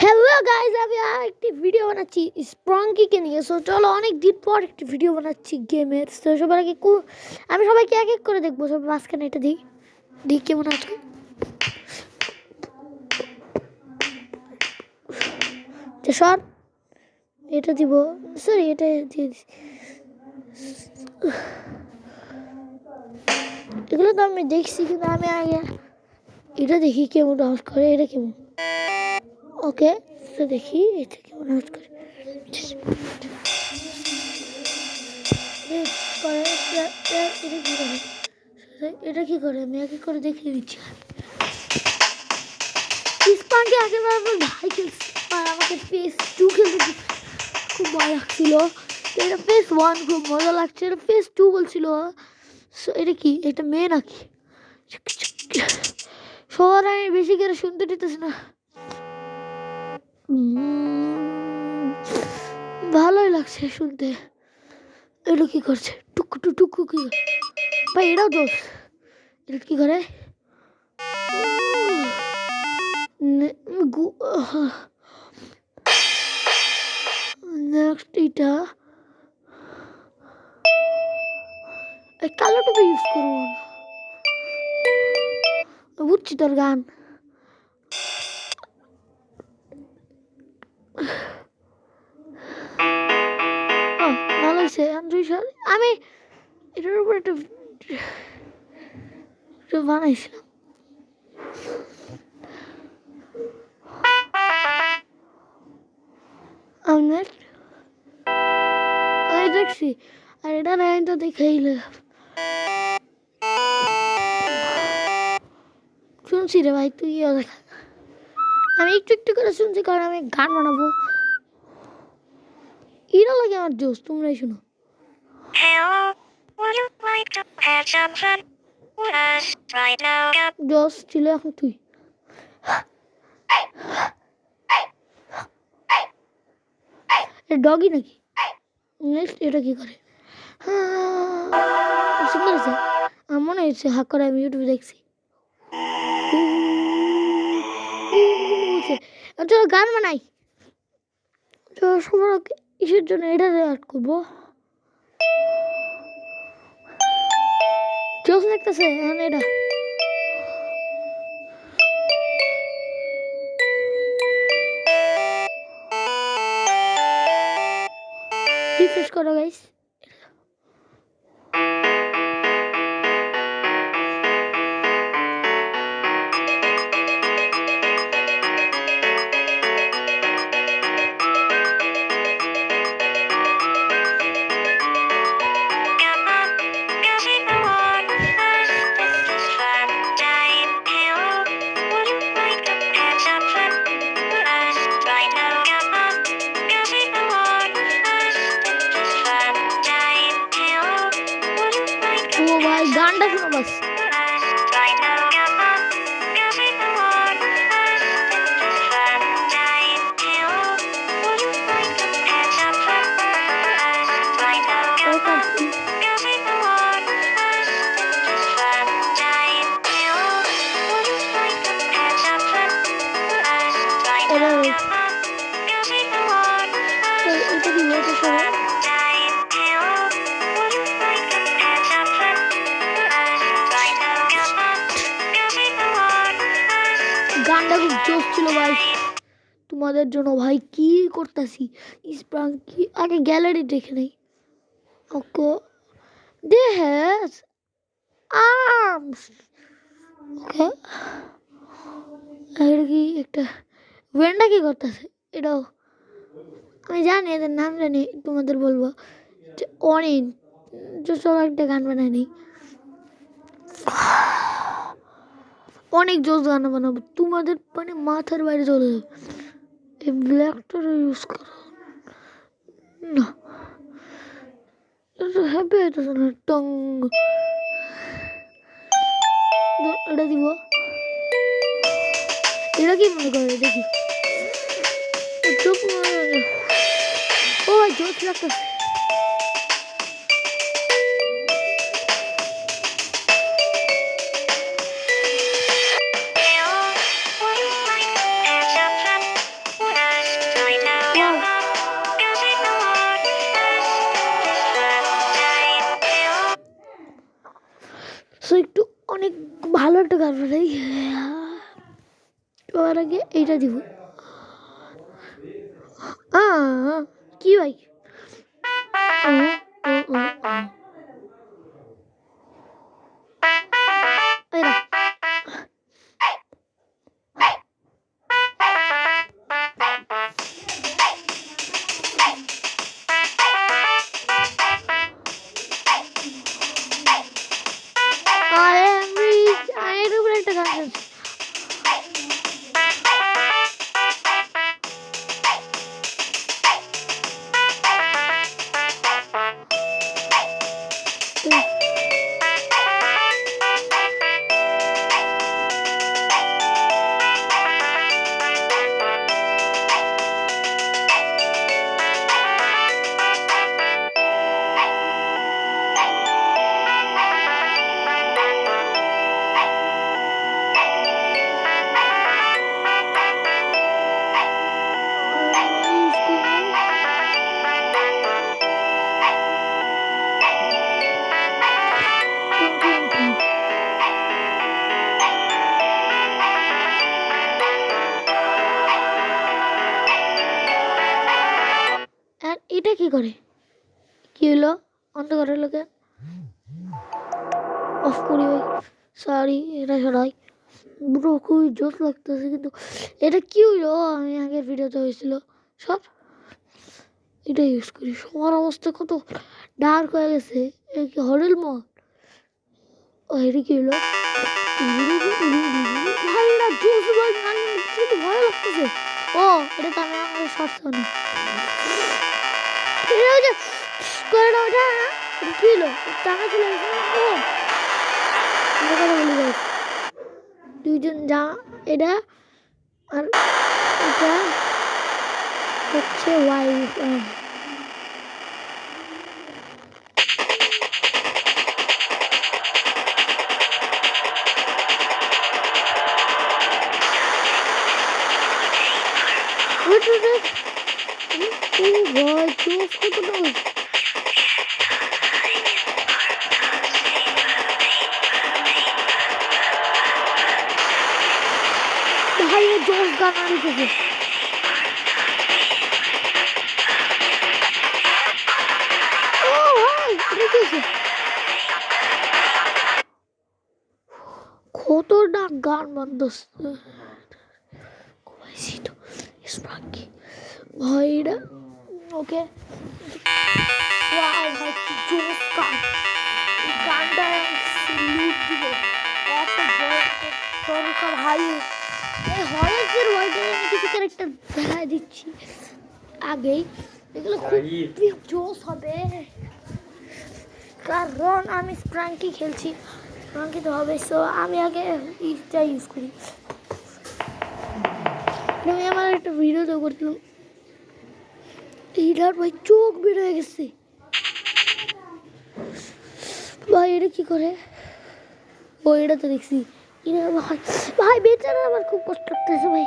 Hello guys, আমি একটি video বানাচ্ছি স্প্রাঙ্কিকে নিয়ে। সো চলো, অনেক দিন পর একটি ভিডিও বানাচ্ছি গেমের। তো সবার আগে আমি সবাইকে এক এক করে দেখবো। সব মাঝখানে এটা দিই কেমন আজকে সর এটা দিব, সরি এটা দিয়ে দিচ্ছি। এগুলো তো আমি দেখছি, কিন্তু আমি আগে এটা দেখি কেমন আউট করে। এটা কেমন ওকে, তো দেখি এটা কেমন আউট করে। এটা কি করে আমি এক এক করে দেখিয়ে দিচ্ছি। স্পাঙ্কে আগেরবার আমার ভাই খেলছে আর আমাকে ফেস 2 খেলতে খুব ভয় লাগছিল। এটা ফেস 1 খুব মজা লাগছে, এটা ফেস 2 বলছিল। এটা কি, এটা মেয়ে নাকি? সবার আমি বেশি করে শুনতে দিতেছি না। ভালোই লাগছে শুনতে। এটা কি করছে? টুকু টুকু কি ভাই? এটাও দোষ। এটা কি করে? নেক্সট এটা কালো টুপি ইউজ করবো না, বুঝছি তোর গান। ভালো হয়েছে। আমি এটার উপর একটা বানাইছিলাম। আমি দেখছি, আর এটা নাই তো দেখাইলে শুনছি রে ভাই, তুই দেখা। আমি একটু একটু করে শুনছি, কারণ আমি গান বানাবো। এরা লাগে আমার জোস, তোমরাই শোনো। জোস ছিল, এখন তুই। ডগি নাকি? নেক্সট এটা কি করে? সুন্দর আছে। আমার মনে হচ্ছে হাক করে আমি ইউটিউবে দেখছি। চলো গান বানাই। তো সবার কিসের জন্য এটা অ্যাড করবো? জোস লাগতেছে এখন এটা। রিফ্রেশ করো গাইস। গানটা শোনো বাস। গানটা খুব জোশ ছিল ভাই, তোমাদের জন্য ভাই। কি করতেছি স্প্রাঙ্কি, আগে গ্যালারি দেখে নেই। ওকে, দে হ্যাজ আর্মস। ওকে, এটা কি একটা ওয়েন্ডা কি করতেছে? এটাও আমি জানি, এদের নাম জানি, তোমাদের বলবো। অরেঞ্জ চলো একটা গান বানাই নেই। অনেক জোস গান বানাবো, তোমাদের মানে মাথার বাইরে চলে যাবে। এই ব্ল্যাকটা ইউজ করো না, এটা হ্যাপি হইতেছে না। টং এটা দিব। এটা কি মনে করে দেখি। ও ভাই জোস লাগতেছে। ভালো একটা গান বানাই। তোমার আগে এইটা দিব। কি ভাই? একটা গান শুনছি। এটা কি করে? কি হলো? অন্ধ করে লোকে অফ করি ভাই, সরি। এটা সরাই ব্রো, খুবই জোশ লাগতেছে। কিন্তু এটা কি হইলো? আমি আগের ভিডিওতে হয়েছিল সব এটা ইউজ করি। সবার অবস্থা কত ডার্ক হয়ে গেছে। কি হরেল মন। ও এটা কি হলো? ভাই এটা জোশ ভাই, কিন্তু ভয় লাগতেছে। ও এটা তো আমি আমাদের শর্টস বানি। করে না ওটা কি হলো? টাকা চলে গেছে। ও কথা বলি ভাই, দুইজন যা এটা আর এটা হচ্ছে ওয়াইফ। ভাই চোখ কতটা ভাই জোশ গান দিতেছে। ও ভাই দেখেছে খতরনাক গান বান্ধবছে ভাই এটা। ওকে ভাই জোশ গান, গানটা লুট দিব এত দরকার ভাই। এই হরের ওয়ার্ল্ডে আমি কিছু ক্যারেক্টার দেখা দিচ্ছি আগেই, এগুলো খুব জোশ হবে কারণ আমি স্প্রাঙ্কি খেলছি। স্প্রাঙ্কি তো হবে, সো আমি আগে ইটা ইউজ করি। আমি আমার একটা ভিডিও তো করছিলাম, এইটার ভাই চোখ বের হয়ে গেছে ভাই। এটা কি করে? ও এটা তো দেখছি। ভাই ভাই বেচারা আমার খুব কষ্ট লাগতেছে ভাই।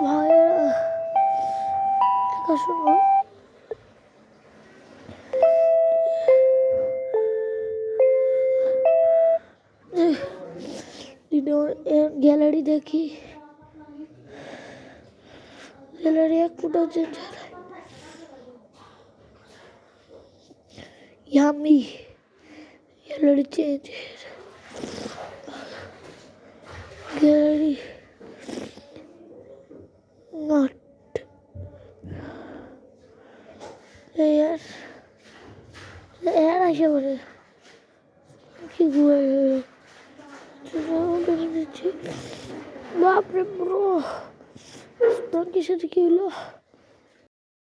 ভাই একা শুনবো গ্যালারি দেখি। গ্যালারি এক ফুটো চেঞ্জ ইয়ামি গ্যালারি চেঞ্জ গ্যালারি নট এয়ার এয়ার আসে বলে কি বাপরে ব্রো, কিসের কি হলো?